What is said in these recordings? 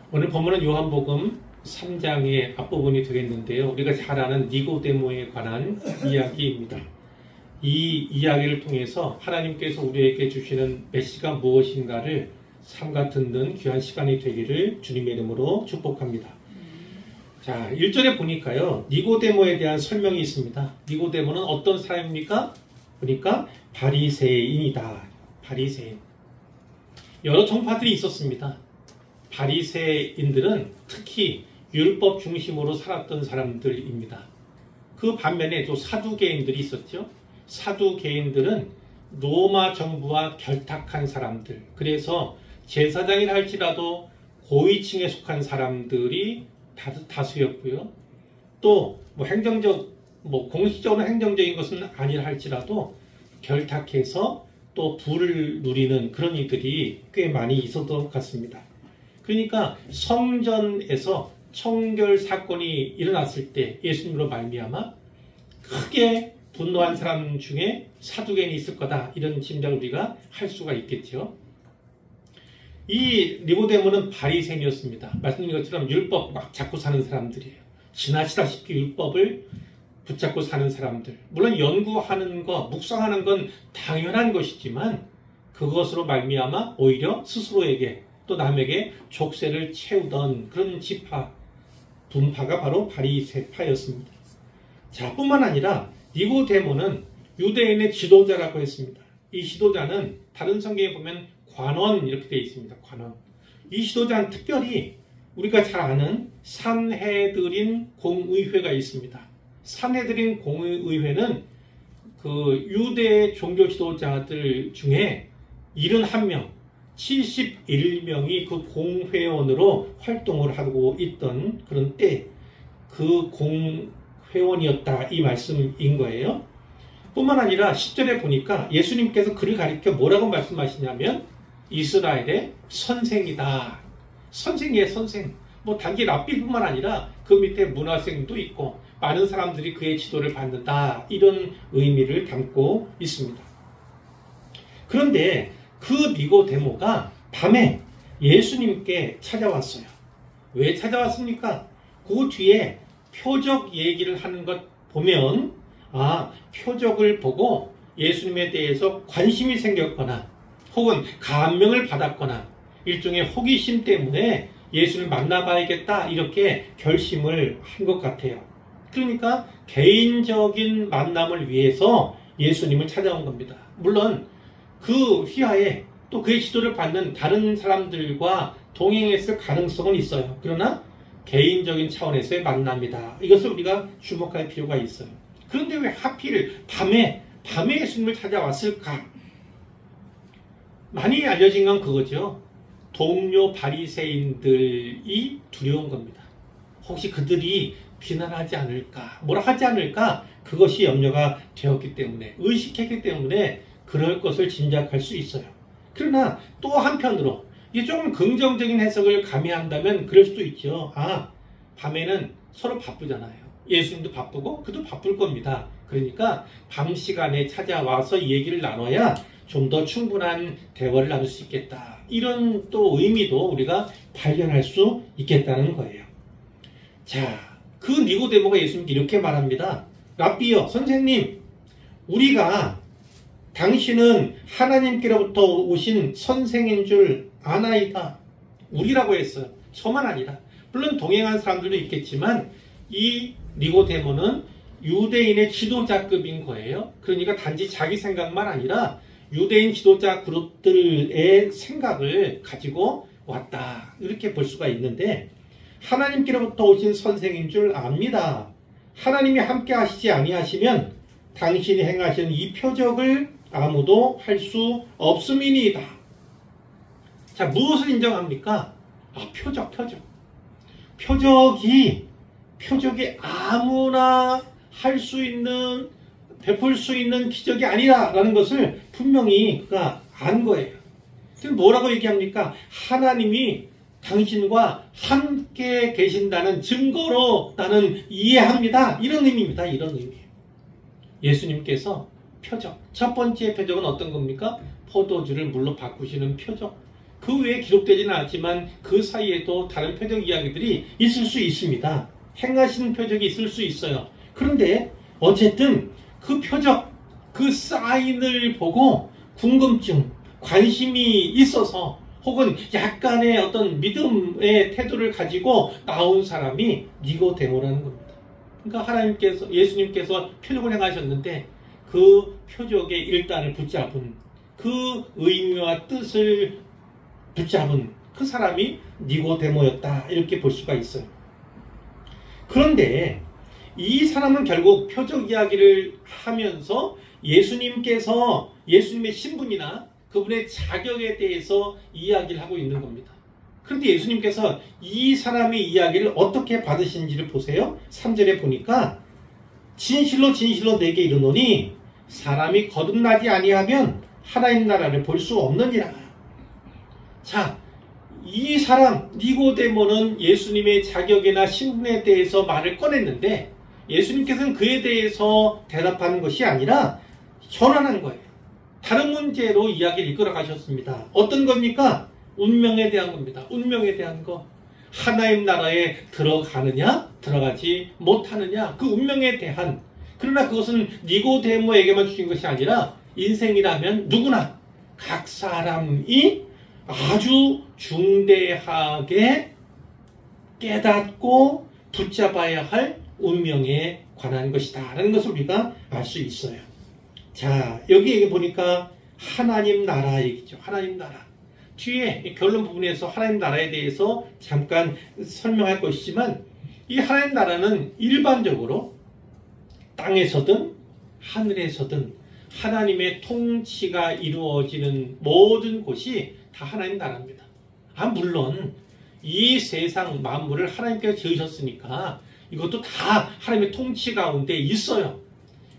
오늘 본문은 요한복음 3장의 앞부분이 되겠는데요. 우리가 잘 아는 니고데모에 관한 이야기입니다. 이 이야기를 통해서 하나님께서 우리에게 주시는 메시가 무엇인가를 삼가 듣는 귀한 시간이 되기를 주님의 이름으로 축복합니다. 자, 1절에 보니까요, 니고데모에 대한 설명이 있습니다. 니고데모는 어떤 사람입니까? 보니까 바리새인이다. 바리새인. 여러 정파들이 있었습니다. 바리새인들은 특히 율법 중심으로 살았던 사람들입니다. 그 반면에 또 사두개인들이 있었죠. 사두개인들은 로마 정부와 결탁한 사람들, 그래서 제사장이라 할지라도 고위층에 속한 사람들이 다수였고요. 또 공식적으로 행정적인 것은 아니라 할지라도 결탁해서 또 부를 누리는 그런 이들이 꽤 많이 있었던 것 같습니다. 그러니까 성전에서 청결 사건이 일어났을 때 예수님으로 말미암아 크게 분노한 사람 중에 사두개인이 있을 거다, 이런 짐작을 우리가 할 수가 있겠죠. 이 니고데모는 바리새인이었습니다. 말씀드린 것처럼 율법 막 잡고 사는 사람들이에요. 지나치다시피 율법을 붙잡고 사는 사람들. 물론 연구하는 것, 묵상하는 건 당연한 것이지만 그것으로 말미암아 오히려 스스로에게 또 남에게 족쇄를 채우던 그런 분파가 바로 바리새파였습니다. 자, 뿐만 아니라 니고데모는 유대인의 지도자라고 했습니다. 이 지도자는 다른 성경에 보면 관원 이렇게 되어 있습니다. 관원. 이 지도자는 특별히 우리가 잘 아는 산헤드린 공의회가 있습니다. 산헤드린 공의회는 그 유대 종교 지도자들 중에 71명, 71명이 그 공회원으로 활동을 하고 있던 그런 때 그 공회원이었다, 이 말씀인 거예요. 뿐만 아니라 10절에 보니까 예수님께서 그를 가리켜 뭐라고 말씀하시냐면 이스라엘의 선생이다. 선생이에요, 선생. 단지 랍비뿐만 아니라 그 밑에 문화생도 있고 많은 사람들이 그의 지도를 받는다, 이런 의미를 담고 있습니다. 그런데 그 니고데모가 밤에 예수님께 찾아왔어요. 왜 찾아왔습니까? 그 뒤에 표적 얘기를 하는 것 보면 표적을 보고 예수님에 대해서 관심이 생겼거나 혹은 감명을 받았거나 일종의 호기심 때문에 예수를 만나봐야겠다, 이렇게 결심을 한 것 같아요. 그러니까 개인적인 만남을 위해서 예수님을 찾아온 겁니다. 물론 그 휘하에 또 그의 지도를 받는 다른 사람들과 동행했을 가능성은 있어요. 그러나 개인적인 차원에서의 만남이다, 이것을 우리가 주목할 필요가 있어요. 그런데 왜 하필 밤에 예수님을 찾아왔을까? 많이 알려진 건 그거죠. 동료 바리새인들이 두려운 겁니다. 혹시 그들이 비난하지 않을까, 뭐라 하지 않을까, 그것이 염려가 되었기 때문에, 의식했기 때문에 그럴 것을 짐작할 수 있어요. 그러나 또 한편으로 이게 조금 긍정적인 해석을 가미한다면 그럴 수도 있죠. 밤에는 서로 바쁘잖아요. 예수님도 바쁘고 그도 바쁠 겁니다. 그러니까 밤 시간에 찾아와서 얘기를 나눠야 좀 더 충분한 대화를 나눌 수 있겠다, 이런 또 의미도 우리가 발견할 수 있겠다는 거예요. 자, 그 니고데모가 예수님께 이렇게 말합니다. 랍비여, 선생님, 우리가 당신은 하나님께로부터 오신 선생인 줄 아나이다. 우리라고 했어요. 저만 아니라. 물론 동행한 사람들도 있겠지만 이 니고데모는 유대인의 지도자급인 거예요. 그러니까 단지 자기 생각만 아니라 유대인 지도자 그룹들의 생각을 가지고 왔다, 이렇게 볼 수가 있는데, 하나님께로부터 오신 선생인 줄 압니다. 하나님이 함께 하시지 아니하시면 당신이 행하신 이 표적을 아무도 할 수 없음이니이다. 자, 무엇을 인정합니까? 표적이 아무나 할 수 있는, 베풀 수 있는 기적이 아니라는 것을 분명히 그가 안 거예요. 지금 뭐라고 얘기합니까? 하나님이 당신과 함께 계신다는 증거로 나는 이해합니다, 이런 의미입니다. 이런 의미예요. 예수님께서 표적, 첫 번째 표적은 어떤 겁니까? 포도주를 물로 바꾸시는 표적. 그 외에 기록되지는 않았지만 그 사이에도 다른 표적 이야기들이 있을 수 있습니다. 행하시는 표적이 있을 수 있어요. 그런데 어쨌든 그 표적, 그 사인을 보고 궁금증, 관심이 있어서 혹은 약간의 어떤 믿음의 태도를 가지고 나온 사람이 니고데모라는 겁니다. 그러니까 예수님께서 표적을 행하셨는데 그 표적의 일단을 붙잡은, 그 의미와 뜻을 붙잡은 그 사람이 니고데모였다, 이렇게 볼 수가 있어요. 그런데 이 사람은 결국 표적 이야기를 하면서 예수님의 신분이나 그분의 자격에 대해서 이야기를 하고 있는 겁니다. 그런데 예수님께서 이 사람의 이야기를 어떻게 받으시는지를 보세요. 3절에 보니까 진실로 진실로 내게 이르노니 사람이 거듭나지 아니하면 하나님 나라를 볼 수 없느니라. 자, 이 사람 니고데모는 예수님의 자격이나 신분에 대해서 말을 꺼냈는데 예수님께서는 그에 대해서 대답하는 것이 아니라 전환한 거예요. 다른 문제로 이야기를 이끌어 가셨습니다. 어떤 겁니까? 운명에 대한 겁니다. 운명에 대한 거. 하나님 나라에 들어가느냐 들어가지 못하느냐, 그 운명에 대한. 그러나 그것은 니고데모에게만 주신 것이 아니라 인생이라면 누구나 각 사람이 아주 중대하게 깨닫고 붙잡아야 할 운명에 관한 것이다 라는 것을 우리가 알 수 있어요. 자, 여기 보니까 하나님 나라 얘기죠. 하나님 나라. 뒤에 결론 부분에서 하나님 나라에 대해서 잠깐 설명할 것이지만, 이 하나님 나라는 일반적으로 땅에서든 하늘에서든 하나님의 통치가 이루어지는 모든 곳이 다 하나님 나라입니다. 물론 이 세상 만물을 하나님께서 지으셨으니까 이것도 다 하나님의 통치 가운데 있어요.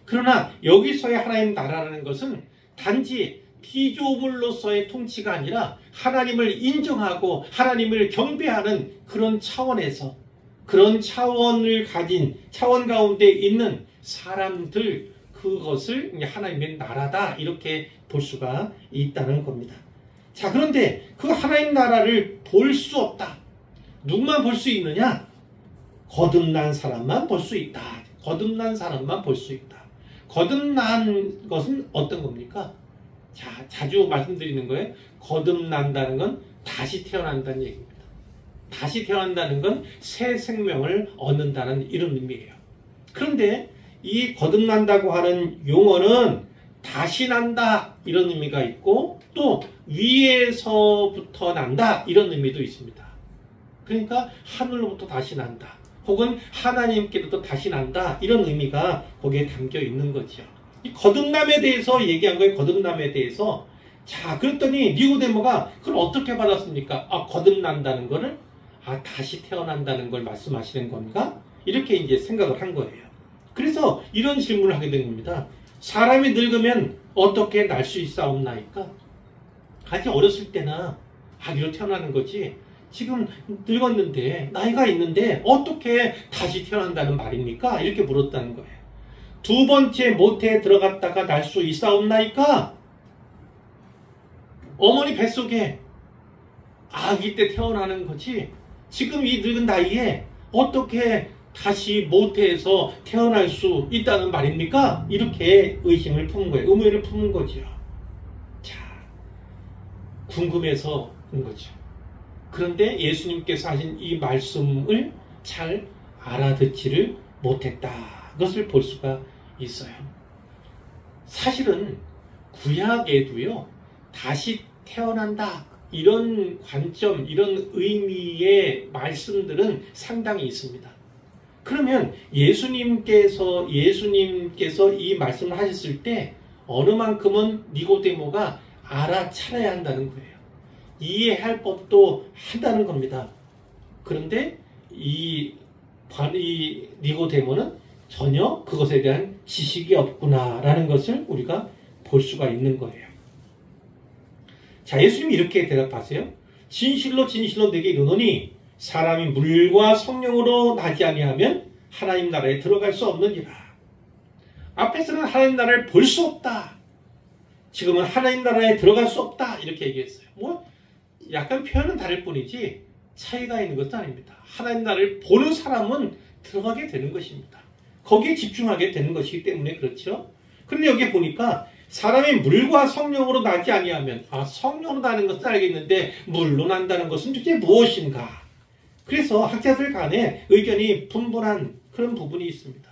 그러나 여기서의 하나님 나라라는 것은 단지 피조물로서의 통치가 아니라 하나님을 인정하고 하나님을 경배하는 그런 차원에서, 그런 차원을 가진 차원 가운데 있는 사람들, 그것을 하나님의 나라다, 이렇게 볼 수가 있다는 겁니다. 자, 그런데 그 하나님 나라를 볼 수 없다. 누구만 볼 수 있느냐? 거듭난 사람만 볼 수 있다. 거듭난 사람만 볼 수 있다. 거듭난 것은 어떤 겁니까? 자, 자주 말씀드리는 거예요. 거듭난다는 건 다시 태어난다는 얘기입니다. 다시 태어난다는 건 새 생명을 얻는다는 이런 의미예요. 그런데 이 거듭난다고 하는 용어는 다시 난다, 이런 의미가 있고, 또 위에서부터 난다, 이런 의미도 있습니다. 그러니까 하늘로부터 다시 난다, 혹은 하나님께로부터 다시 난다, 이런 의미가 거기에 담겨 있는 거죠. 이 거듭남에 대해서 얘기한 거예요. 거듭남에 대해서. 자, 그랬더니 니고데모가 그걸 어떻게 받았습니까? 거듭난다는 거를 다시 태어난다는 걸 말씀하시는 건가? 이렇게 이제 생각을 한 거예요. 그래서 이런 질문을 하게 된 겁니다. 사람이 늙으면 어떻게 날 수 있사옵나이까? 아직 어렸을 때나 아기로 태어나는 거지, 지금 늙었는데, 나이가 있는데 어떻게 다시 태어난다는 말입니까? 이렇게 물었다는 거예요. 두 번째 모태에 들어갔다가 날 수 있사옵나이까? 어머니 뱃속에 아기 때 태어나는 거지, 지금 이 늙은 나이에 어떻게 다시 모태에서 태어날 수 있다는 말입니까? 이렇게 의심을 품은 거예요. 의문을 품은 거죠. 자, 궁금해서 온 거죠. 그런데 예수님께서 하신 이 말씀을 잘 알아듣지를 못했다, 것을 볼 수가 있어요. 사실은 구약에도요, 다시 태어난다, 이런 관점, 이런 의미의 말씀들은 상당히 있습니다. 그러면 예수님께서 이 말씀을 하셨을 때 어느 만큼은 니고데모가 알아차려야 한다는 거예요. 이해할 법도 한다는 겁니다. 그런데 이 니고데모는 전혀 그것에 대한 지식이 없구나라는 것을 우리가 볼 수가 있는 거예요. 자, 예수님이 이렇게 대답하세요. 진실로 진실로 내게 이르노니 사람이 물과 성령으로 나지 아니하면 하나님 나라에 들어갈 수 없느니라. 앞에서는 하나님 나라를 볼 수 없다, 지금은 하나님 나라에 들어갈 수 없다, 이렇게 얘기했어요. 약간 표현은 다를 뿐이지 차이가 있는 것도 아닙니다. 하나님 나라를 보는 사람은 들어가게 되는 것입니다. 거기에 집중하게 되는 것이기 때문에 그렇죠. 그런데 여기 보니까 사람이 물과 성령으로 나지 아니하면, 성령으로 나는 것은 알겠는데 물로 난다는 것은 도대체 무엇인가? 그래서 학자들 간에 의견이 분분한 그런 부분이 있습니다.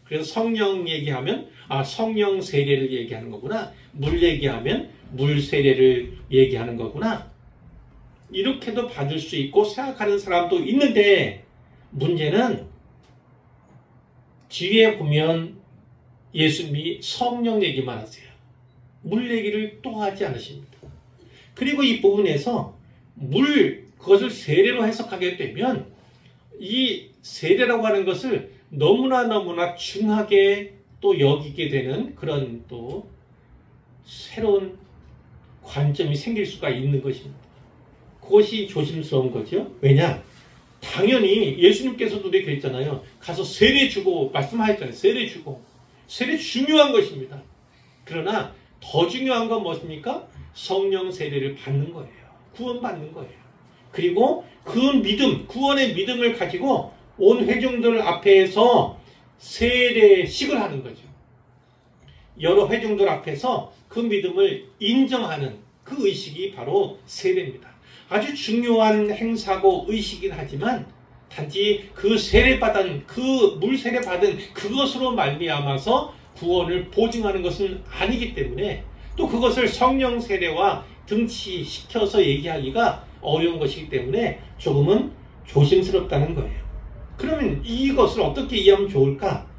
그래서 성령 얘기하면 성령 세례를 얘기하는 거구나, 물 얘기하면 물 세례를 얘기하는 거구나, 이렇게도 받을 수 있고 생각하는 사람도 있는데, 문제는 뒤에 보면 예수님이 성령 얘기만 하세요. 물 얘기를 또 하지 않으십니다. 그리고 이 부분에서 그것을 세례로 해석하게 되면 이 세례라고 하는 것을 너무나 중하게 또 여기게 되는 그런 또 새로운 관점이 생길 수가 있는 것입니다. 그것이 조심스러운 거죠. 왜냐? 당연히 예수님께서도 이렇게 했잖아요. 가서 세례 주고 말씀하셨잖아요. 세례 주고. 세례 중요한 것입니다. 그러나 더 중요한 건 무엇입니까? 성령 세례를 받는 거예요. 구원받는 거예요. 그리고 그 믿음, 구원의 믿음을 가지고 온 회중들 앞에서 세례식을 하는 거죠. 여러 회중들 앞에서 그 믿음을 인정하는 그 의식이 바로 세례입니다. 아주 중요한 행사고 의식이긴 하지만 단지 그 세례받은, 그 물 세례받은 그것으로 말미암아서 구원을 보증하는 것은 아니기 때문에, 또 그것을 성령 세례와 등치시켜서 얘기하기가 어려운 것이기 때문에 조금은 조심스럽다는 거예요. 그러면 이것을 어떻게 이해하면 좋을까?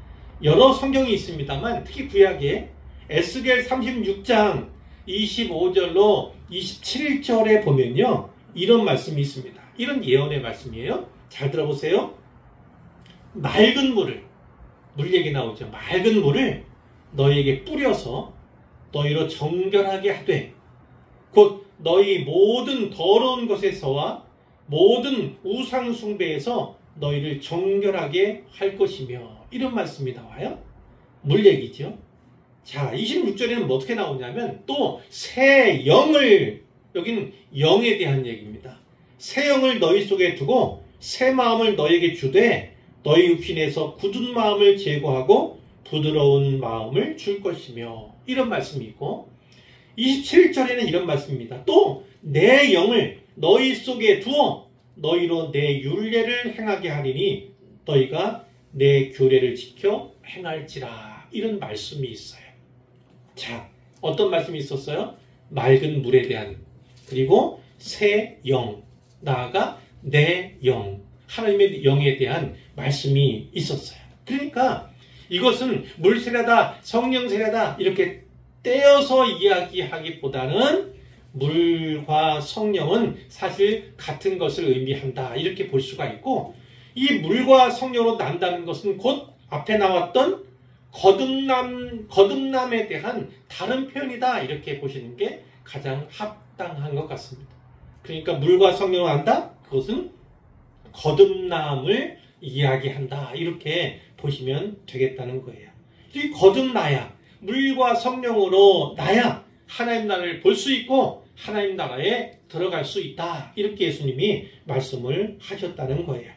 여러 성경이 있습니다만 특히 구약에 에스겔 36장 25절로 27절에 보면요, 이런 말씀이 있습니다. 이런 예언의 말씀이에요. 잘 들어보세요. 맑은 물을, 물 얘기 나오죠. 맑은 물을 너희에게 뿌려서 너희로 정결하게 하되, 곧 너희 모든 더러운 것에서와 모든 우상 숭배에서 너희를 정결하게 할 것이며, 이런 말씀이 나와요. 물 얘기죠. 자, 26절에는 어떻게 나오냐면 또 새 영을, 여기는 영에 대한 얘기입니다. 새 영을 너희 속에 두고 새 마음을 너희에게 주되 너희 육신에서 굳은 마음을 제거하고 부드러운 마음을 줄 것이며, 이런 말씀이 있고, 27절에는 이런 말씀입니다. 또 내 영을 너희 속에 두어 너희로 내 율례를 행하게 하리니 너희가 내 규례를 지켜 행할지라, 이런 말씀이 있어요. 자, 어떤 말씀이 있었어요? 맑은 물에 대한, 그리고 새 영, 나아가 내 영, 하나님의 영에 대한 말씀이 있었어요. 그러니까 이것은 물 세례다, 성령 세례다 이렇게 떼어서 이야기하기보다는 물과 성령은 사실 같은 것을 의미한다, 이렇게 볼 수가 있고, 이 물과 성령으로 난다는 것은 곧 앞에 나왔던 거듭남에 대한 다른 표현이다, 이렇게 보시는 게 가장 합당한 것 같습니다. 그러니까 물과 성령으로 난다? 그것은 거듭남을 이야기한다, 이렇게 보시면 되겠다는 거예요. 이 거듭나야, 물과 성령으로 나야 하나님 나라를 볼 수 있고 하나님 나라에 들어갈 수 있다, 이렇게 예수님이 말씀을 하셨다는 거예요.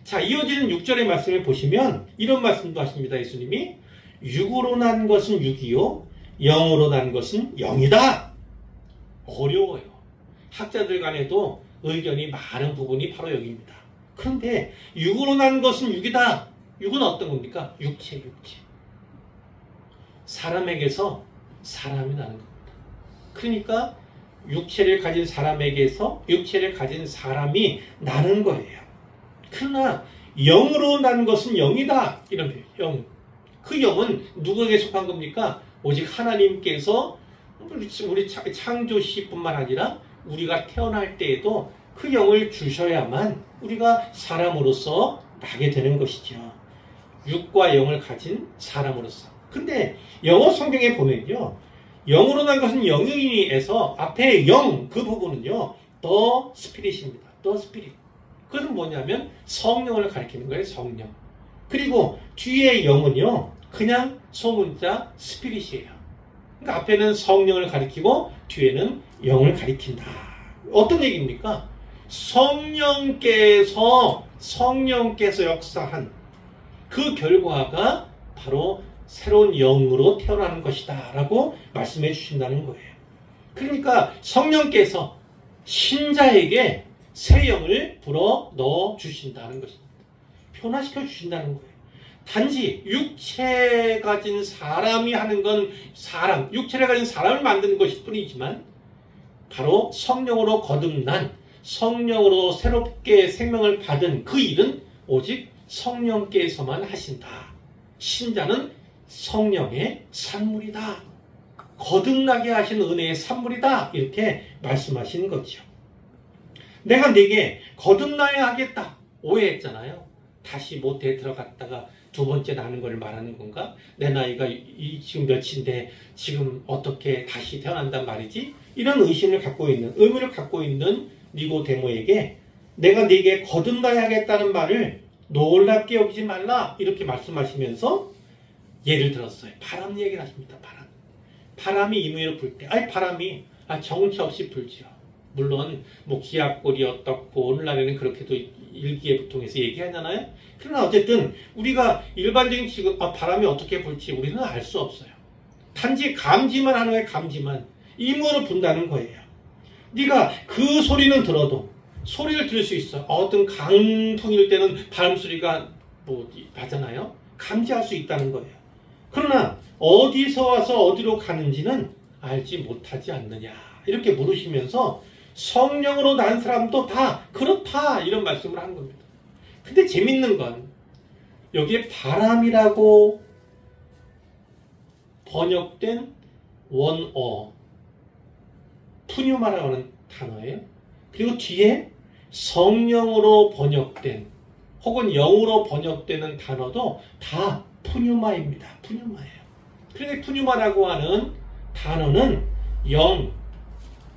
자, 이어지는 6절의 말씀을 보시면 이런 말씀도 하십니다. 예수님이 육으로 난 것은 육이요 영으로 난 것은 영이다. 어려워요. 학자들 간에도 의견이 많은 부분이 바로 여기입니다. 그런데 육으로 난 것은 육이다. 육은 어떤 겁니까? 육체. 사람에게서 사람이 나는 겁니다. 그러니까 육체를 가진 사람에게서 육체를 가진 사람이 나는 거예요. 그러나 영으로 난 것은 영이다, 이런 표현. 영. 그 영은 누구에게 속한 겁니까? 오직 하나님께서 우리 창조시뿐만 아니라 우리가 태어날 때에도 그 영을 주셔야만 우리가 사람으로서 나게 되는 것이죠. 육과 영을 가진 사람으로서. 근데 영어 성경에 보면요, 영으로 난 것은 영이니에서 앞에 영, 그 부분은요 the spirit입니다. the spirit. 그것은 뭐냐면 성령을 가리키는 거예요. 성령. 그리고 뒤에 영은요 그냥 소문자 spirit이에요. 그러니까 앞에는 성령을 가리키고 뒤에는 영을 가리킨다. 어떤 얘기입니까? 성령께서 역사한 그 결과가 바로 새로운 영으로 태어나는 것이다 라고 말씀해 주신다는 거예요. 그러니까 성령께서 신자에게 새 영을 불어 넣어 주신다는 것입니다. 변화시켜 주신다는 거예요. 단지 육체 가진 사람이 하는 건 육체를 가진 사람을 만드는 것일 뿐이지만 바로 성령으로 거듭난, 성령으로 새롭게 생명을 받은 그 일은 오직 성령께서만 하신다. 신자는 성령의 산물이다. 거듭나게 하신 은혜의 산물이다. 이렇게 말씀하시는 거죠. 내가 네게 거듭나야 하겠다. 오해했잖아요. 다시 모태에 들어갔다가 두 번째 나는 걸 말하는 건가? 내 나이가 지금 몇인데 지금 어떻게 다시 태어난단 말이지? 이런 의심을 갖고 있는, 의문을 갖고 있는 니고데모에게 내가 네게 거듭나야 하겠다는 말을 놀랍게 여기지 말라. 이렇게 말씀하시면서 예를 들었어요. 바람 얘기를 하십니다. 바람이 임의로 불 때, 바람이 정치 없이 불죠. 물론 뭐 기압골이 어떻고 오늘날에는 그렇게도 일기예보통해서 얘기하잖아요. 그러나 어쨌든 우리가 일반적인 지금 바람이 어떻게 불지 우리는 알 수 없어요. 단지 감지만 하는 거예요. 감지만. 임의로 분다는 거예요. 네가 그 소리는 들어도 소리를 들을 수 있어. 어떤 강풍일 때는 바람 소리가 나잖아요. 감지할 수 있다는 거예요. 그러나 어디서 와서 어디로 가는지는 알지 못하지 않느냐. 이렇게 물으시면서 성령으로 난 사람도 다 그렇다. 이런 말씀을 한 겁니다. 근데 재밌는 건 여기에 바람이라고 번역된 원어 푸뉴마라고 하는 단어예요. 그리고 뒤에 성령으로 번역된 혹은 영으로 번역되는 단어도 다 푸뉴마입니다. 푸뉴마예요. 그런데 푸뉴마라고 하는 단어는 영,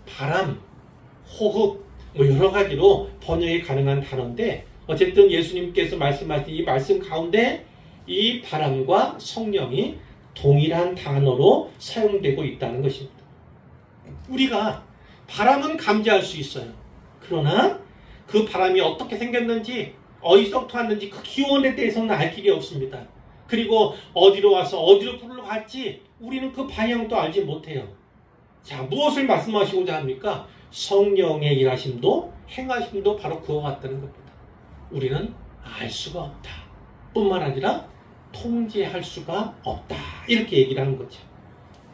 바람, 호흡 여러 가지로 번역이 가능한 단어인데 어쨌든 예수님께서 말씀하신 이 말씀 가운데 이 바람과 성령이 동일한 단어로 사용되고 있다는 것입니다. 우리가 바람은 감지할 수 있어요. 그러나 그 바람이 어떻게 생겼는지 어디서부터 왔는지 그 기원에 대해서는 알 길이 없습니다. 그리고 어디로 와서 어디로 불러 갈지 우리는 그 방향도 알지 못해요. 자, 무엇을 말씀하시고자 합니까? 성령의 일하심도 행하심도 바로 그와 같다는 겁니다. 우리는 알 수가 없다. 뿐만 아니라 통제할 수가 없다. 이렇게 얘기를 하는 거죠.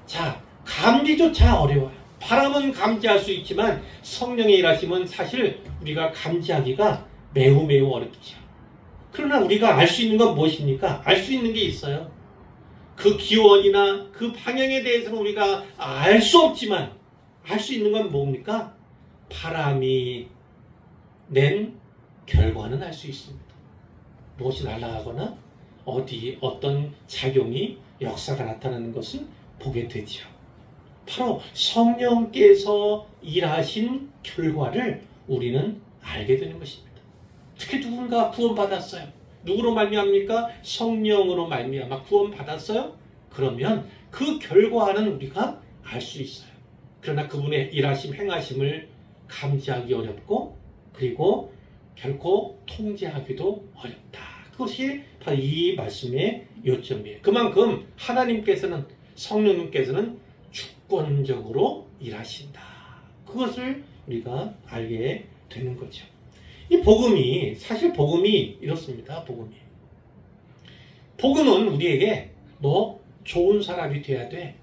자, 감지조차 어려워요. 바람은 감지할 수 있지만 성령의 일하심은 사실 우리가 감지하기가 매우 어렵죠. 그러나 우리가 알 수 있는 건 무엇입니까? 알 수 있는 게 있어요. 그 기원이나 그 방향에 대해서는 우리가 알 수 없지만 알 수 있는 건 뭡니까? 바람이 낸 결과는 알 수 있습니다. 무엇이 날아가거나 어떤 작용이 역사가 나타나는 것은 보게 되죠. 바로 성령께서 일하신 결과를 우리는 알게 되는 것입니다. 특히 누군가 구원받았어요. 누구로 말미암습니까? 성령으로 말미암아 구원받았어요? 그러면 그 결과는 우리가 알 수 있어요. 그러나 그분의 일하심, 행하심을 감지하기 어렵고 그리고 결코 통제하기도 어렵다. 그것이 바로 이 말씀의 요점이에요. 그만큼 하나님께서는 성령님께서는 주권적으로 일하신다. 그것을 우리가 알게 되는 거죠. 이 복음이 사실 복음이 이렇습니다. 복음은 우리에게 너 좋은 사람이 돼야 돼.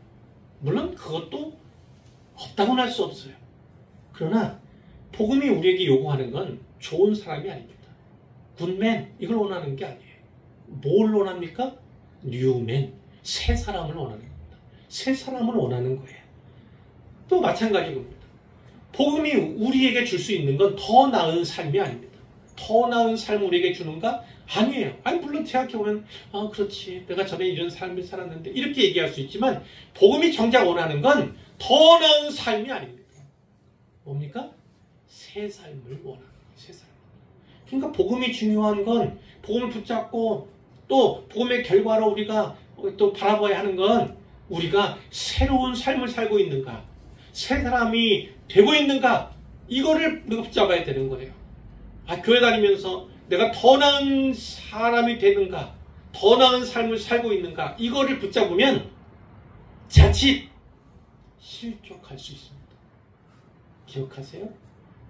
물론 그것도 없다고는 할 수 없어요. 그러나 복음이 우리에게 요구하는 건 좋은 사람이 아닙니다. 굿맨 이걸 원하는 게 아니에요. 뭘 원합니까? 뉴맨 새 사람을 원하는 겁니다. 새 사람을 원하는 거예요. 또 마찬가지 겁니다. 복음이 우리에게 줄 수 있는 건 더 나은 삶이 아닙니다. 더 나은 삶을 우리에게 주는가? 아니에요. 물론 생각해보면 그렇지 내가 전에 이런 삶을 살았는데 이렇게 얘기할 수 있지만 복음이 정작 원하는 건 더 나은 삶이 아닙니다. 뭡니까? 새 삶을 원하는 거예요. 새 삶. 그러니까 복음이 중요한 건 복음을 붙잡고 또 복음의 결과로 우리가 또 바라봐야 하는 건 우리가 새로운 삶을 살고 있는가 새 사람이 되고 있는가 이거를 우리가 붙잡아야 되는 거예요. 교회 다니면서 내가 더 나은 사람이 되는가, 더 나은 삶을 살고 있는가, 이거를 붙잡으면 자칫 실족할 수 있습니다. 기억하세요?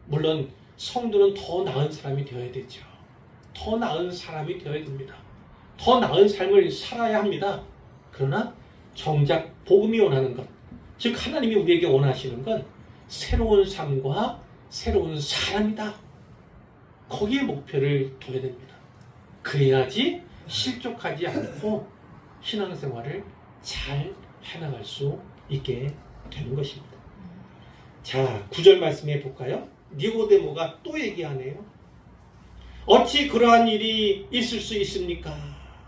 물론 성도는 더 나은 사람이 되어야 되죠. 더 나은 사람이 되어야 됩니다. 더 나은 삶을 살아야 합니다. 그러나 정작 복음이 원하는 것, 즉 하나님이 우리에게 원하시는 건 새로운 삶과 새로운 사람이다. 거기에 목표를 둬야 됩니다. 그래야지 실족하지 않고 신앙생활을 잘 해나갈 수 있게 되는 것입니다. 자, 9절 말씀해 볼까요? 니고데모가 또 얘기하네요. 어찌 그러한 일이 있을 수 있습니까?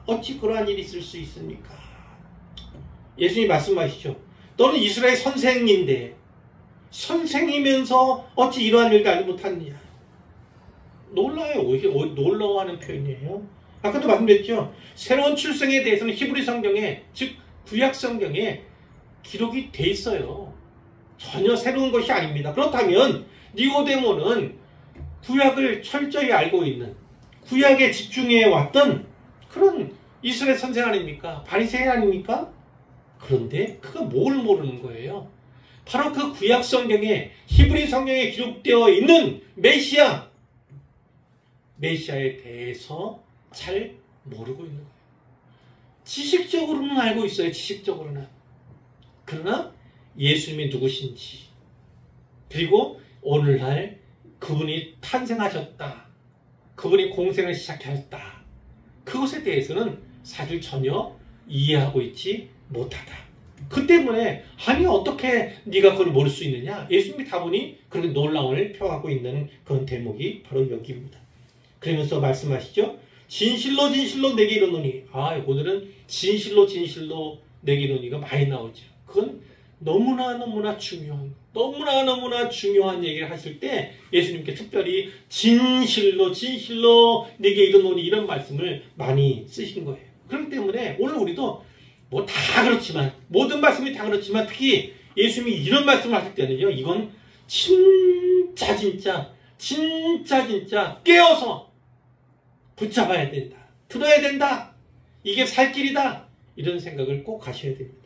어찌 그러한 일이 있을 수 있습니까? 예수님이 말씀하시죠. 너는 이스라엘 선생인데 선생이면서 어찌 이러한 일도 알지 못하느냐. 놀라요. 놀라워하는 표현이에요. 아까도 말씀드렸죠. 새로운 출생에 대해서는 히브리 성경에, 즉 구약 성경에 기록이 돼 있어요. 전혀 새로운 것이 아닙니다. 그렇다면 니고데모는 구약을 철저히 알고 있는, 구약에 집중해 왔던 그런 이스라엘 선생 아닙니까? 바리새인 아닙니까? 그런데 그가 뭘 모르는 거예요? 바로 그 구약 성경에, 히브리 성경에 기록되어 있는 메시아에 대해서 잘 모르고 있는 거예요. 지식적으로는 알고 있어요. 지식적으로는. 그러나 예수님이 누구신지, 그리고 오늘날 그분이 탄생하셨다, 그분이 공생을 시작하셨다, 그것에 대해서는 사실 전혀 이해하고 있지 못하다. 그 때문에 아니 어떻게 네가 그걸 모를 수 있느냐. 예수님이 다보니 그렇게 놀라움을 표하고 있는 그런 대목이 바로 여기입니다. 그러면서 말씀하시죠. 진실로 진실로 내게 이르노니. 오늘은 진실로 진실로 내게 이르노니가 많이 나오죠. 그건 너무나 중요한 얘기를 하실 때 예수님께 특별히 진실로 내게 이르노니 이런 말씀을 많이 쓰신 거예요. 그렇기 때문에 오늘 우리도 뭐 다 그렇지만, 모든 말씀이 다 그렇지만 특히 예수님이 이런 말씀을 하실 때는요, 이건 진짜 깨어서 붙잡아야 된다, 들어야 된다, 이게 살 길이다, 이런 생각을 꼭 하셔야 됩니다.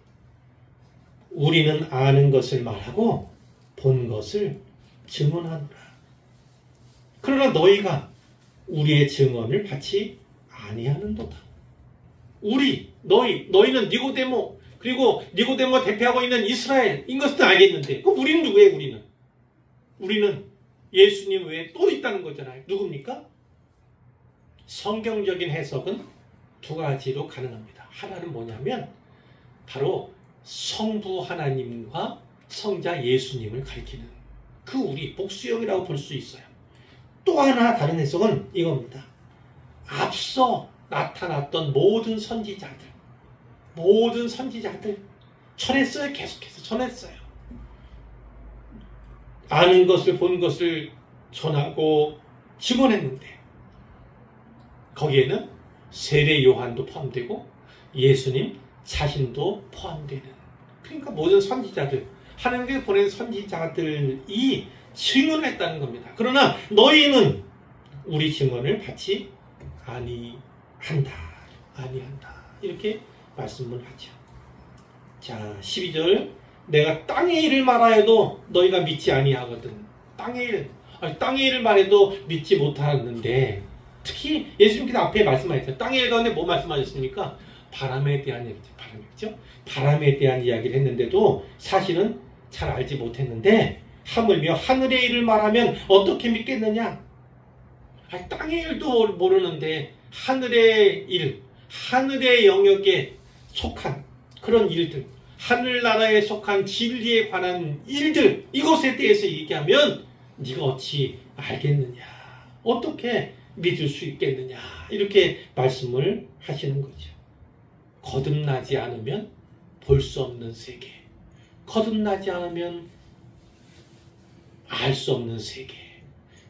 우리는 아는 것을 말하고 본 것을 증언하노라. 그러나 너희가 우리의 증언을 받지 아니하는도다. 너희는 니고데모, 그리고 니고데모가 대표하고 있는 이스라엘인 것은 알겠는데, 그럼 우리는 누구예요? 우리는 예수님 외에 또 있다는 거잖아요. 누굽니까? 성경적인 해석은 두 가지로 가능합니다. 하나는 뭐냐면 바로 성부 하나님과 성자 예수님을 가리키는 그 우리 복수형이라고 볼 수 있어요. 또 하나 다른 해석은 이겁니다. 앞서 나타났던 모든 선지자들 전했어요. 계속해서 전했어요. 아는 것을, 본 것을 전하고 증언했는데 거기에는 세례 요한도 포함되고 예수님 자신도 포함되는, 그러니까 모든 선지자들, 하나님께 보낸 선지자들이 증언했다는 겁니다. 그러나 너희는 우리 증언을 받지 아니한다. 이렇게 말씀을 하죠. 자, 12절. 내가 땅의 일을 말하여도 너희가 믿지 아니하거든. 땅의 일을 말해도 믿지 못하는데, 특히 예수님께서 앞에 말씀하셨죠. 땅의 일 가운데 뭐 말씀하셨습니까? 바람에 대한 얘기죠. 바람에 대한 이야기를 했는데도 사실은 잘 알지 못했는데, 하물며 하늘의 일을 말하면 어떻게 믿겠느냐? 땅의 일도 모르는데 하늘의 일, 하늘의 영역에 속한 그런 일들, 하늘나라에 속한 진리에 관한 일들, 이것에 대해서 얘기하면 네가 어찌 알겠느냐? 어떻게 믿을 수 있겠느냐? 이렇게 말씀을 하시는 거죠. 거듭나지 않으면 볼 수 없는 세계, 거듭나지 않으면 알 수 없는 세계,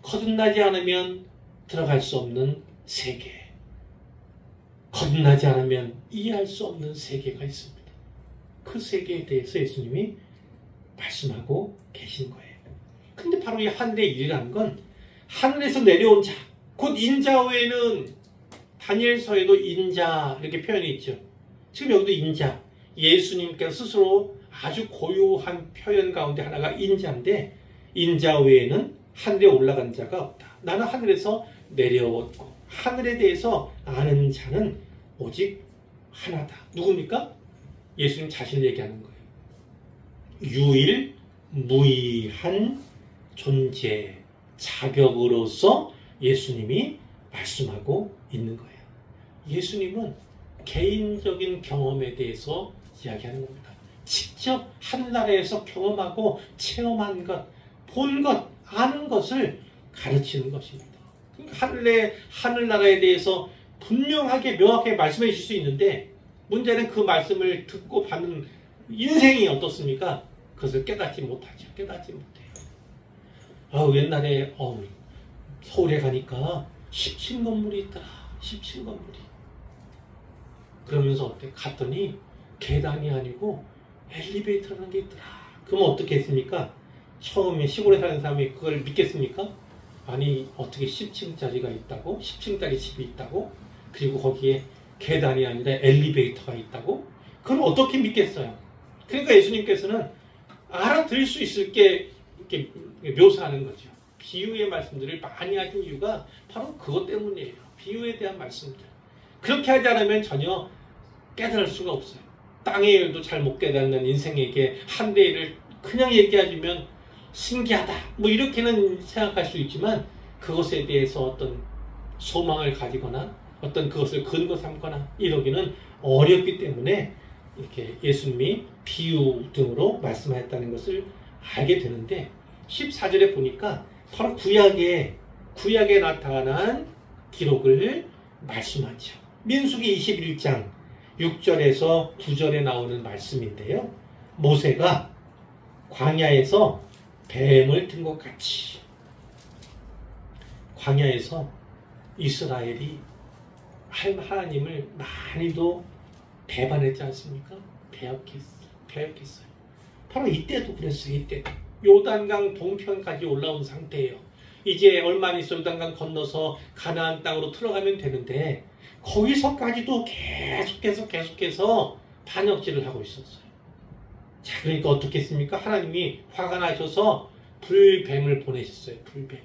거듭나지 않으면 들어갈 수 없는 세계, 거듭나지 않으면 이해할 수 없는 세계가 있습니다. 그 세계에 대해서 예수님이 말씀하고 계신 거예요. 근데 바로 이 하늘의 일이라는 건 하늘에서 내려온 자, 곧 인자 외에는 다니엘서에도 인자 이렇게 표현이 있죠. 지금 여기도 인자, 예수님께서 스스로 아주 고유한 표현 가운데 하나가 인자인데 인자 외에는 하늘에 올라간 자가 없다. 나는 하늘에서 내려왔고 하늘에 대해서 아는 자는 오직 하나다. 누굽니까? 예수님 자신을 얘기하는 거예요. 유일무이한 존재, 자격으로서 예수님이 말씀하고 있는 거예요. 예수님은 개인적인 경험에 대해서 이야기하는 겁니다. 직접 하늘나라에서 경험하고 체험한 것, 본 것, 아는 것을 가르치는 것입니다. 하늘나라에 대해서 분명하게 명확하게 말씀해 주실 수 있는데 문제는 그 말씀을 듣고 받는 인생이 어떻습니까? 그것을 깨닫지 못하죠. 깨닫지 못해요. 옛날에 서울에 가니까 10층 건물이 있더라. 10층 건물이. 그러면서 어때? 갔더니 계단이 아니고 엘리베이터라는 게 있더라. 그럼 어떻게 했습니까? 처음에 시골에 사는 사람이 그걸 믿겠습니까? 아니 어떻게 10층짜리가 있다고? 10층짜리 집이 있다고? 그리고 거기에 계단이 아니라 엘리베이터가 있다고? 그걸 어떻게 믿겠어요? 그러니까 예수님께서는 알아들을 수 있게 이렇게 묘사하는 거죠. 비유의 말씀들을 많이 하신 이유가 바로 그것 때문이에요. 비유에 대한 말씀들. 그렇게 하지 않으면 전혀 깨달을 수가 없어요. 땅의 일도 잘 못 깨닫는 인생에게 하늘의 일을 그냥 얘기해주면 신기하다. 뭐 이렇게는 생각할 수 있지만 그것에 대해서 어떤 소망을 가지거나 어떤 그것을 근거 삼거나 이러기는 어렵기 때문에 이렇게 예수님이 비유 등으로 말씀하셨다는 것을 알게 되는데 14절에 보니까 바로 구약에 나타난 기록을 말씀하죠. 민수기 21장 6절에서 9절에 나오는 말씀인데요. 모세가 광야에서 뱀을 든 것 같이 광야에서 이스라엘이 하나님을 많이도 배반했지 않습니까? 배역했어요. 바로 이때도 그랬어요. 이때도. 요단강 동편까지 올라온 상태예요. 이제 얼마 안 있어 요단강 건너서 가나안 땅으로 들어가면 되는데 거기서까지도 계속해서 반역질을 하고 있었어요. 자, 그러니까 어떻게 했습니까? 하나님이 화가 나셔서 불뱀을 보내셨어요. 불뱀.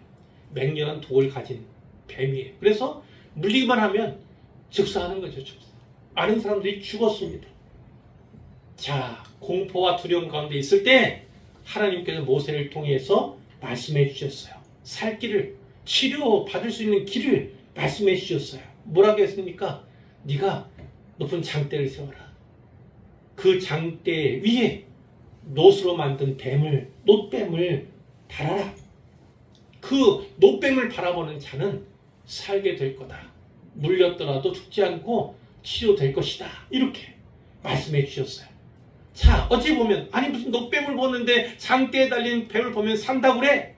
맹렬한 독을 가진 뱀이에요. 그래서 물리기만 하면 즉사하는 거죠. 즉사. 아는 사람들이 죽었습니다. 자, 공포와 두려움 가운데 있을 때 하나님께서 모세를 통해서 말씀해 주셨어요. 살 길을, 치료받을 수 있는 길을 말씀해 주셨어요. 뭐라고 했습니까? 네가 높은 장대를 세워라. 그 장대 위에 놋으로 만든 놋뱀을 달아라. 그 놋뱀을 바라보는 자는 살게 될 거다. 물렸더라도 죽지 않고 치료될 것이다. 이렇게 말씀해 주셨어요. 자, 어찌 보면 아니 무슨 놋뱀을 보는데 장대에 달린 뱀을 보면 산다고 그래?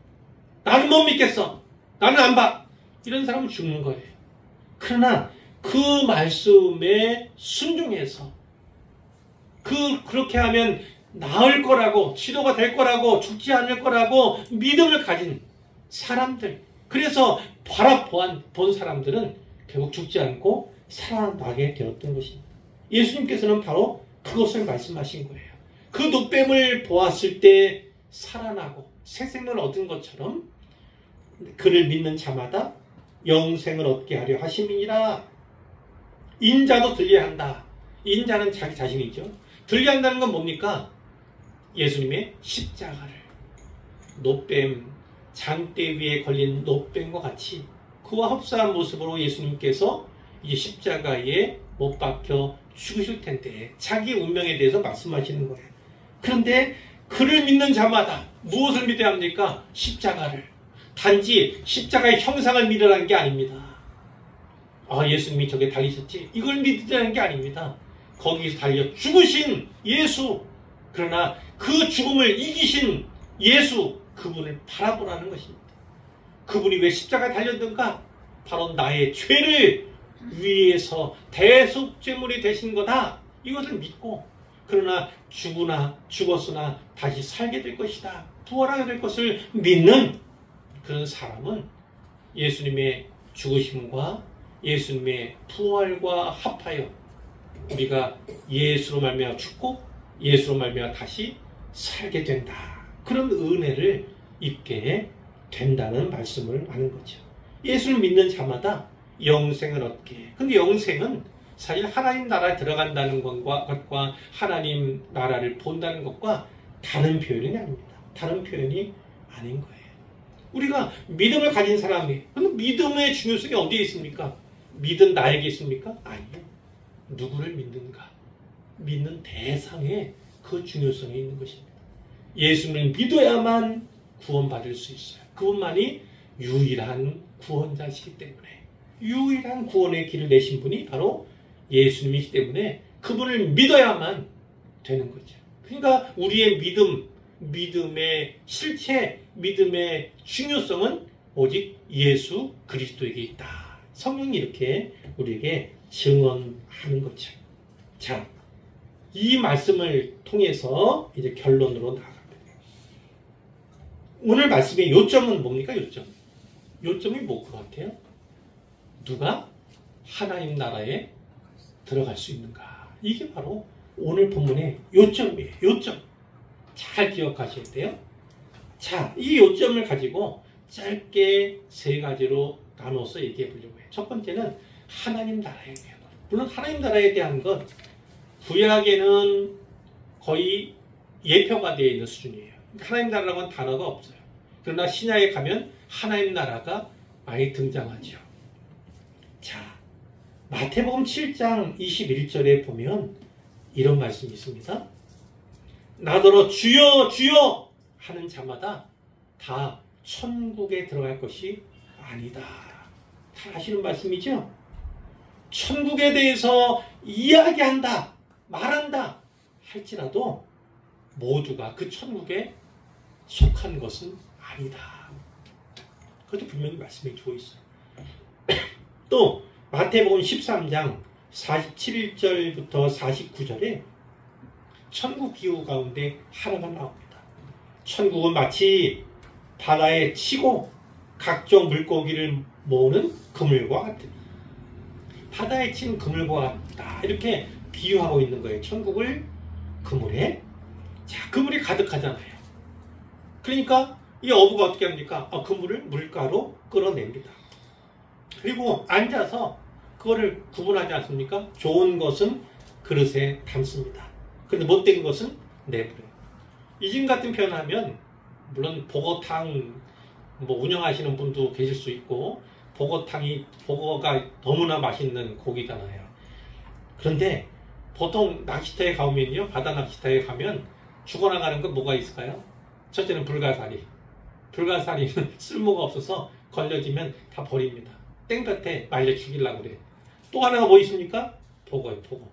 나는 못 믿겠어. 나는 안 봐. 이런 사람은 죽는 거예요. 그러나 그 말씀에 순종해서 그렇게 하면 나을 거라고, 치료가 될 거라고, 죽지 않을 거라고 믿음을 가진 사람들, 그래서 본 사람들은 결국 죽지 않고 살아나게 되었던 것입니다. 예수님께서는 바로 그것을 말씀하신 거예요. 그 놋뱀을 보았을 때 살아나고 새 생명을 얻은 것처럼 그를 믿는 자마다 영생을 얻게 하려 하심이니라. 인자도 들려야 한다. 인자는 자기 자신이죠. 들려야 한다는 건 뭡니까? 예수님의 십자가를, 놋뱀, 장대 위에 걸린 놋뱀과 같이 그와 흡사한 모습으로 예수님께서 이 십자가에 못 박혀 죽으실 텐데 자기 운명에 대해서 말씀하시는 거예요. 그런데 그를 믿는 자마다 무엇을 믿어야 합니까? 십자가를. 단지 십자가의 형상을 믿으라는 게 아닙니다. 예수님이 저게 달리셨지? 이걸 믿으라는 게 아닙니다. 거기서 달려 죽으신 예수, 그러나 그 죽음을 이기신 예수, 그분을 바라보라는 것입니다. 그분이 왜 십자가에 달렸는가? 바로 나의 죄를 위해서 대속죄물이 되신 거다. 이것을 믿고, 그러나 죽었으나 다시 살게 될 것이다. 부활하게 될 것을 믿는 그런 사람은 예수님의 죽으심과 예수님의 부활과 합하여 우리가 예수로 말미암아 죽고 예수로 말미암아 다시 살게 된다. 그런 은혜를 입게 된다는 말씀을 하는 거죠. 예수를 믿는 자마다 영생을 얻게. 근데 영생은 사실 하나님 나라에 들어간다는 것과 하나님 나라를 본다는 것과 다른 표현이 아닙니다. 다른 표현이 아닌 거예요. 우리가 믿음을 가진 사람이, 그럼 믿음의 중요성이 어디에 있습니까? 믿은 나에게 있습니까? 아니요. 누구를 믿는가? 믿는 대상에 그 중요성이 있는 것입니다. 예수를 믿어야만 구원받을 수 있어요. 그분만이 유일한 구원자시기 때문에, 유일한 구원의 길을 내신 분이 바로 예수님이기 때문에 그분을 믿어야만 되는 거죠. 그러니까 우리의 믿음의 실체, 믿음의 중요성은 오직 예수 그리스도에게 있다. 성령이 이렇게 우리에게 증언하는 거죠. 자, 이 말씀을 통해서 이제 결론으로 나아갑니다. 오늘 말씀의 요점은 뭡니까? 요점이 뭐 것 같아요? 누가 하나님 나라에 들어갈 수 있는가? 이게 바로 오늘 본문의 요점이에요. 요점. 잘 기억하셔야 돼요. 자, 이 요점을 가지고 짧게 세 가지로 나눠서 얘기해 보려고 해요. 첫 번째는 하나님 나라에 대한 것. 물론 하나님 나라에 대한 것, 구약에는 거의 예표가 되어 있는 수준이에요. 하나님 나라라고 하는 단어가 없어요. 그러나 신약에 가면 하나님 나라가 많이 등장하죠. 자, 마태복음 7장 21절에 보면 이런 말씀이 있습니다. 나더러 주여 주여 하는 자마다 다 천국에 들어갈 것이 아니다. 다 아시는 말씀이죠? 천국에 대해서 이야기한다, 말한다 할지라도 모두가 그 천국에 속한 것은 아니다. 그것도 분명히 말씀해 주고 있어요. 또 마태복음 13장 47절부터 49절에 천국 기후 가운데 하나가 나옵니다. 천국은 마치 바다에 치고 각종 물고기를 모으는 그물과 같으니, 바다에 친 그물과 같다, 이렇게 비유하고 있는 거예요. 천국을 그물에. 자, 그물이 가득하잖아요. 그러니까 이 어부가 어떻게 합니까? 그물을 물가로 끌어냅니다. 그리고 앉아서 그거를 구분하지 않습니까? 좋은 것은 그릇에 담습니다. 그런데 못된 것은 내버려요. 이즘 같은 표현하면, 물론 보고탕 운영하시는 분도 계실 수 있고, 보고가 너무나 맛있는 고기잖아요. 그런데 보통 낚시터에 가면요, 바다 낚시터에 가면 죽어나가는 건 뭐가 있을까요? 첫째는 불가사리. 불가사리는 쓸모가 없어서 걸려지면 다 버립니다. 땡볕에 말려 죽이려고 그래요. 또 하나가 뭐 있습니까? 보고예요, 보고.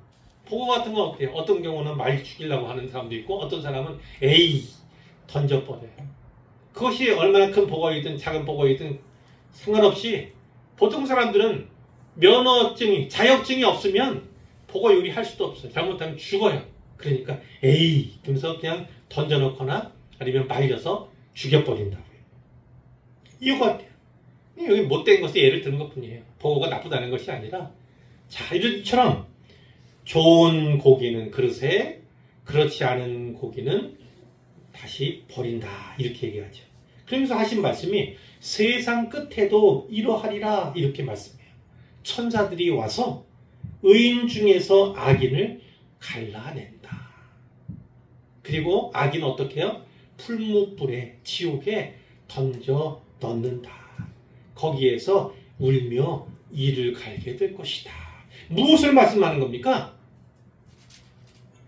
보고 같은 건 어때요? 어떤 경우는 말려 죽이려고 하는 사람도 있고, 어떤 사람은 던져버려요. 그것이 얼마나 큰 보고이든 작은 보고이든 상관없이 보통 사람들은 면허증이, 자격증이 없으면 보고 요리할 수도 없어요. 잘못하면 죽어요. 그러니까 그러면서 그냥 던져놓거나 아니면 말려서 죽여버린다고요. 이거 같아요. 여기 못된 것에 예를 드는 것 뿐이에요. 보고가 나쁘다는 것이 아니라, 자, 이처럼 좋은 고기는 그릇에, 그렇지 않은 고기는 다시 버린다, 이렇게 얘기하죠. 그러면서 하신 말씀이 세상 끝에도 이러하리라, 이렇게 말씀해요. 천사들이 와서 의인 중에서 악인을 갈라낸다. 그리고 악인은 어떻게 해요? 풀무불에, 지옥에 던져 넣는다. 거기에서 울며 이를 갈게 될 것이다. 무엇을 말씀하는 겁니까?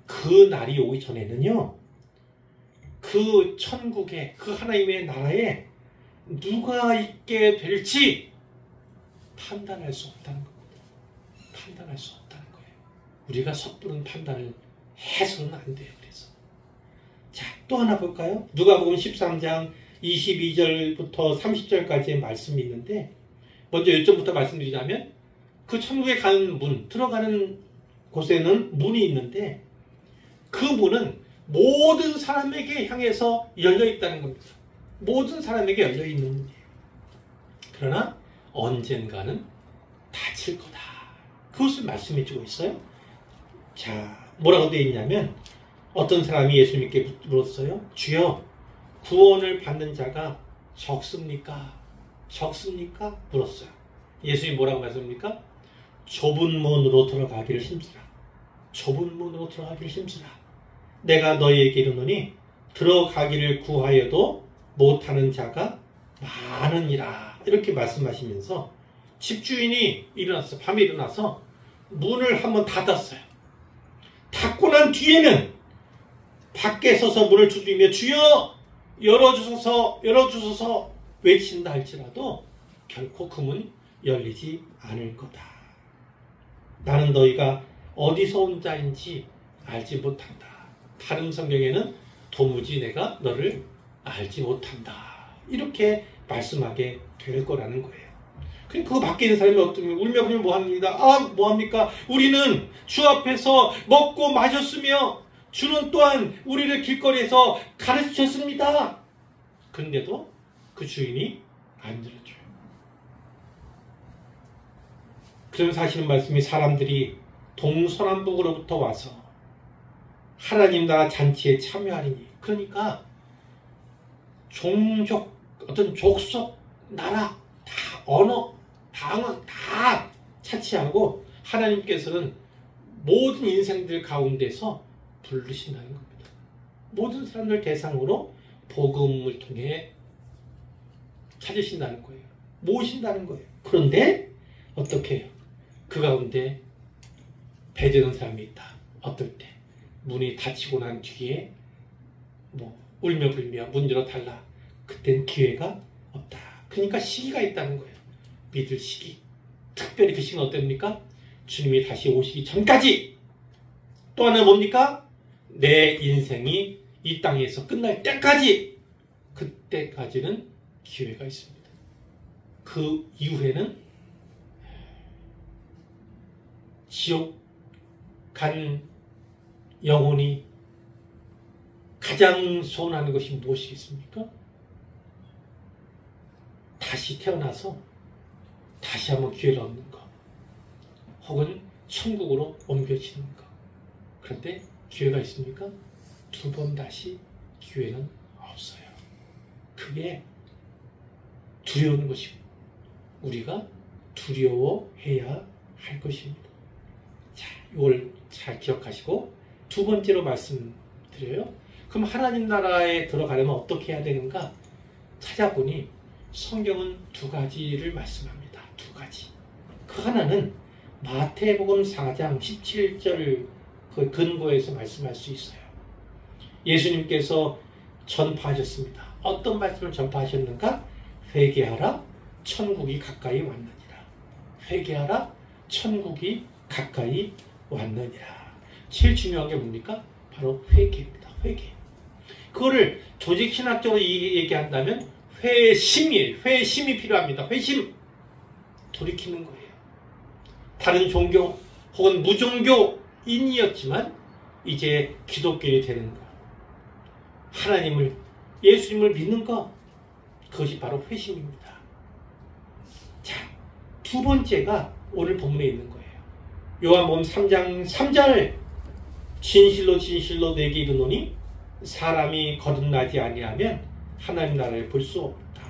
그 날이 오기 전에는요, 그 천국에, 그 하나님의 나라에 누가 있게 될지 판단할 수 없다는 겁니다. 판단할 수 없다는 거예요. 우리가 섣부른 판단을 해서는 안 돼요. 그래서 자, 또 하나 볼까요? 누가복음 13장 22절부터 30절까지의 말씀이 있는데, 먼저 요점부터 말씀드리자면, 그 천국에 가는 문, 들어가는 곳에는 문이 있는데, 그 문은 모든 사람에게 향해서 열려 있다는 겁니다. 모든 사람에게 열려 있는 문이에요. 그러나 언젠가는 닫힐 거다. 그것을 말씀해 주고 있어요. 자, 뭐라고 되어 있냐면 어떤 사람이 예수님께 물었어요. 주여, 구원을 받는 자가 적습니까? 적습니까? 물었어요. 예수님이 뭐라고 말씀합니까? 좁은 문으로 들어가기를 힘쓰라. 좁은 문으로 들어가기를 힘쓰라. 내가 너희에게 이르노니 들어가기를 구하여도 못하는 자가 많으니라. 이렇게 말씀하시면서 집주인이 밤에 일어나서 문을 한번 닫았어요. 닫고 난 뒤에는 밖에 서서 문을 두드리며 주여 열어주소서 열어주소서 외친다 할지라도 결코 그 문 열리지 않을 거다. 나는 너희가 어디서 온 자인지 알지 못한다. 다른 성경에는 도무지 내가 너를 알지 못한다. 이렇게 말씀하게 될 거라는 거예요. 그 밖에 있는 사람이 어떻게 울며 불며 뭐합니다. 뭐합니까? 우리는 주 앞에서 먹고 마셨으며 주는 또한 우리를 길거리에서 가르치셨습니다. 그런데도 그 주인이 안 들어줘요. 그러면서 하시는 말씀이 사람들이 동서남북으로부터 와서 하나님 나라 잔치에 참여하리니, 그러니까 종족, 어떤 족속, 나라, 다 언어, 당원 다 차치하고 하나님께서는 모든 인생들 가운데서 부르신다는 겁니다. 모든 사람들 대상으로 복음을 통해 찾으신다는 거예요. 모으신다는 거예요. 그런데 어떻게 해요? 그 가운데 배제된 사람이 있다. 어떨 때 문이 닫히고 난 뒤에 울며 불며 문 열어달라. 그땐 기회가 없다. 그러니까 시기가 있다는 거예요. 믿을 시기. 특별히 그 시기는 어땠습니까? 주님이 다시 오시기 전까지. 또 하나 뭡니까? 내 인생이 이 땅에서 끝날 때까지. 그때까지는 기회가 있습니다. 그 이후에는 지옥 간 영혼이 가장 소원하는 것이 무엇이겠습니까? 다시 태어나서 다시 한번 기회를 얻는 것, 혹은 천국으로 옮겨지는 것. 그런데 기회가 있습니까? 두 번 다시 기회는 없어요. 그게 두려운 것이고 우리가 두려워해야 할 것입니다. 자, 이걸 잘 기억하시고 두 번째로 말씀드려요. 그럼 하나님 나라에 들어가려면 어떻게 해야 되는가? 찾아보니 성경은 두 가지를 말씀합니다. 두 가지. 그 하나는 마태복음 4장 17절 그 근거에서 말씀할 수 있어요. 예수님께서 전파하셨습니다. 어떤 말씀을 전파하셨는가? 회개하라, 천국이 가까이 왔느니라. 회개하라, 천국이 가까이 왔느니라. 제일 중요한 게 뭡니까? 바로 회개입니다. 회개. 그거를 조직신학적으로 얘기한다면 회심이에요. 회심이 필요합니다. 회심. 돌이키는 거예요. 다른 종교 혹은 무종교인이었지만 이제 기독교인이 되는 것. 하나님을, 예수님을 믿는 것. 그것이 바로 회심입니다. 자, 두 번째가 오늘 본문에 있는 거예요. 요한복음 3장 3절. 진실로 진실로 내게 이르노니 사람이 거듭나지 아니하면 하나님 나라를 볼 수 없다.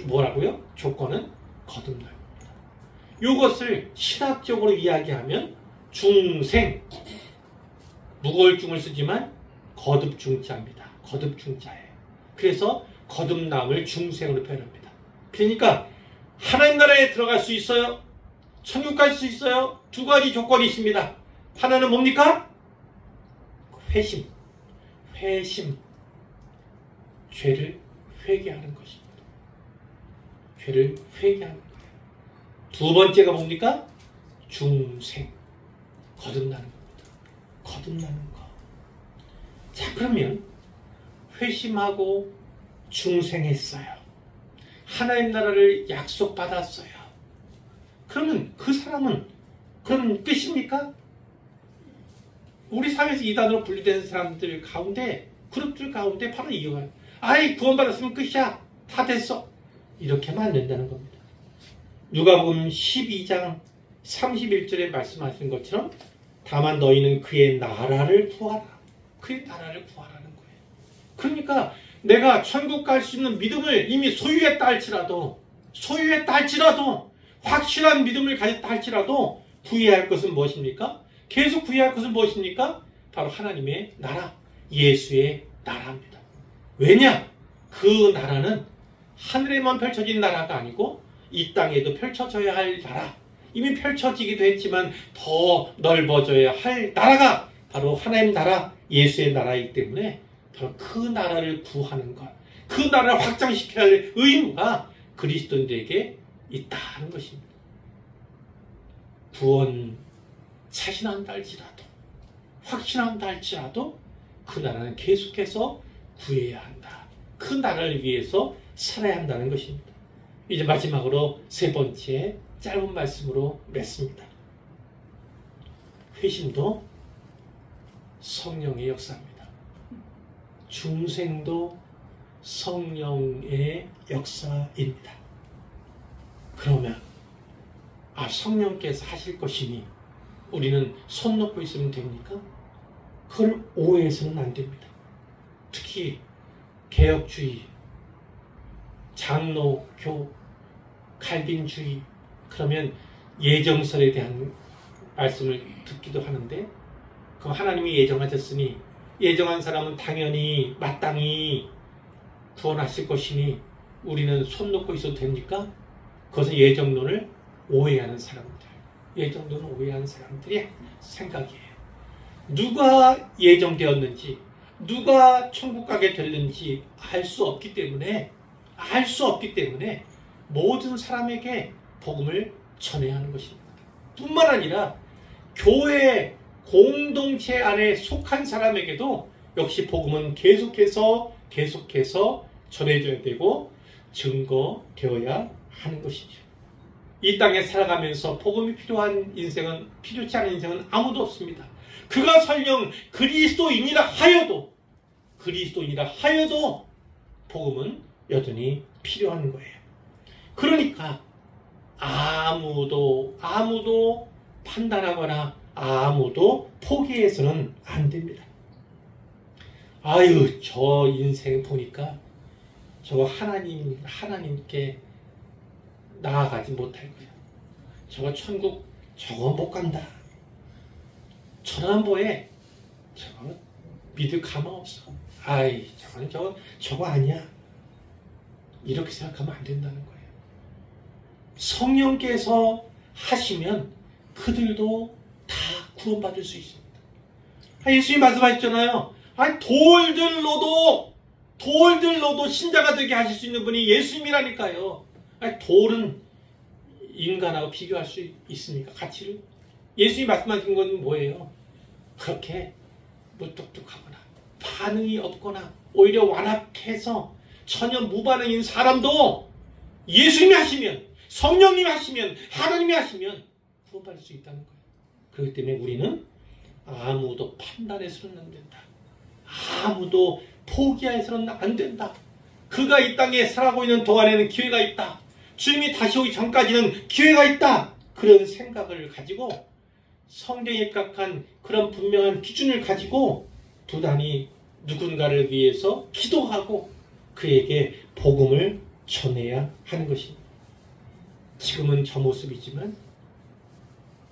뭐라고요? 조건은 거듭나는 겁니다. 이것을 신학적으로 이야기하면 중생, 무거울 중을 쓰지만 거듭중자입니다. 거듭중자예요. 그래서 거듭남을 중생으로 표현합니다. 그러니까 하나님 나라에 들어갈 수 있어요. 천국 갈 수 있어요. 두 가지 조건이 있습니다. 하나는 뭡니까? 회심. 회심. 죄를 회개하는 것입니다. 죄를 회개하는 거예요. 두 번째가 뭡니까? 중생. 거듭나는 겁니다. 거듭나는 것. 자, 그러면 회심하고 중생했어요. 하나님 나라를 약속받았어요. 그러면 그 사람은 그럼 끝입니까? 우리 사회에서 이단으로 분리된 사람들 가운데, 그룹들 가운데 바로 이거예요. 아이, 구원받았으면 끝이야. 다 됐어. 이렇게 하면 안 된다는 겁니다. 누가복음 12장 31절에 말씀하신 것처럼 다만 너희는 그의 나라를 구하라. 그의 나라를 구하라는 거예요. 그러니까 내가 천국 갈 수 있는 믿음을 이미 소유했다 할지라도 확실한 믿음을 가졌다 할지라도 구해야 할 것은 무엇입니까? 계속 구해야 할 것은 무엇입니까? 바로 하나님의 나라, 예수의 나라입니다. 왜냐? 그 나라는 하늘에만 펼쳐진 나라가 아니고 이 땅에도 펼쳐져야 할 나라, 이미 펼쳐지기도 했지만 더 넓어져야 할 나라가 바로 하나님 나라, 예수의 나라이기 때문에 바로 그 나라를 구하는 것, 그 나라를 확장시켜야 할 의무가 그리스도인들에게 있다는 것입니다. 구원 자신한다 할지라도, 확신한다 할지라도 그 나라는 계속해서 구해야 한다. 그 나라를 위해서 살아야 한다는 것입니다. 이제 마지막으로 세 번째 짧은 말씀으로 맺습니다. 회심도 성령의 역사입니다. 중생도 성령의 역사입니다. 그러면 성령께서 하실 것이니 우리는 손 놓고 있으면 됩니까? 그걸 오해해서는 안 됩니다. 특히 개혁주의, 장로교, 칼빈주의, 그러면 예정설에 대한 말씀을 듣기도 하는데, 그 하나님이 예정하셨으니 예정한 사람은 당연히 마땅히 구원하실 것이니 우리는 손 놓고 있어도 됩니까? 그것은 예정론을 오해하는 사람들, 예정론을 오해하는 사람들의 생각이에요. 누가 예정되었는지, 누가 천국 가게 됐는지 알 수 없기 때문에 모든 사람에게 복음을 전해야 하는 것입니다. 뿐만 아니라 교회 공동체 안에 속한 사람에게도 역시 복음은 계속해서 전해져야 되고 증거되어야 하는 것이죠. 이 땅에 살아가면서 복음이 필요치 않은 인생은 아무도 없습니다. 그가 설령 그리스도인이라 하여도 복음은 여전히 필요한 거예요. 그러니까 아무도 판단하거나 아무도 포기해서는 안 됩니다. 아유, 저 인생 보니까 저거 하나님께 나아가지 못할 거야. 저거 천국 저거 못 간다. 저런 뭐에 저거 믿을 가망 없어. 아이, 저거 아니야. 이렇게 생각하면 안 된다는 거예요. 성령께서 하시면 그들도 다 구원받을 수 있습니다. 예수님이 말씀하셨잖아요. 돌들로도 신자가 되게 하실 수 있는 분이 예수님이라니까요. 돌은 인간하고 비교할 수 있습니까? 가치를? 예수님이 말씀하신 건 뭐예요? 그렇게 무뚝뚝하거나 반응이 없거나 오히려 완악해서 전혀 무반응인 사람도 예수님이 하시면, 성령님이 하시면, 하나님이 하시면 구원받을 수 있다는 거예요. 그렇기 때문에 우리는 아무도 판단해서는 안 된다. 아무도 포기해서는 안 된다. 그가 이 땅에 살아가고 있는 동안에는 기회가 있다. 주님이 다시 오기 전까지는 기회가 있다. 그런 생각을 가지고 성경에 입각한 그런 분명한 기준을 가지고 부단히 누군가를 위해서 기도하고 그에게 복음을 전해야 하는 것입니다. 지금은 저 모습이지만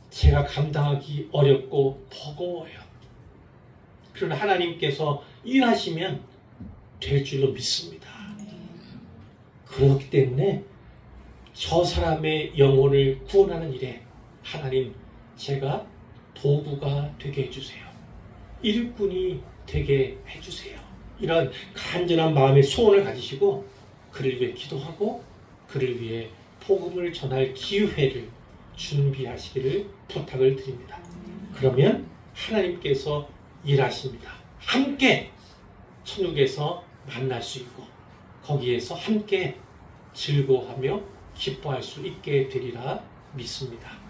제가 감당하기 어렵고 버거워요. 그러나 하나님께서 일하시면 될 줄로 믿습니다. 그렇기 때문에 저 사람의 영혼을 구원하는 일에 하나님, 제가 도구가 되게 해주세요. 일꾼이 되게 해주세요. 이런 간절한 마음의 소원을 가지시고 그를 위해 기도하고 그를 위해 복음을 전할 기회를 준비하시기를 부탁을 드립니다. 그러면 하나님께서 일하십니다. 함께 천국에서 만날 수 있고 거기에서 함께 즐거워하며 기뻐할 수 있게 되리라 믿습니다.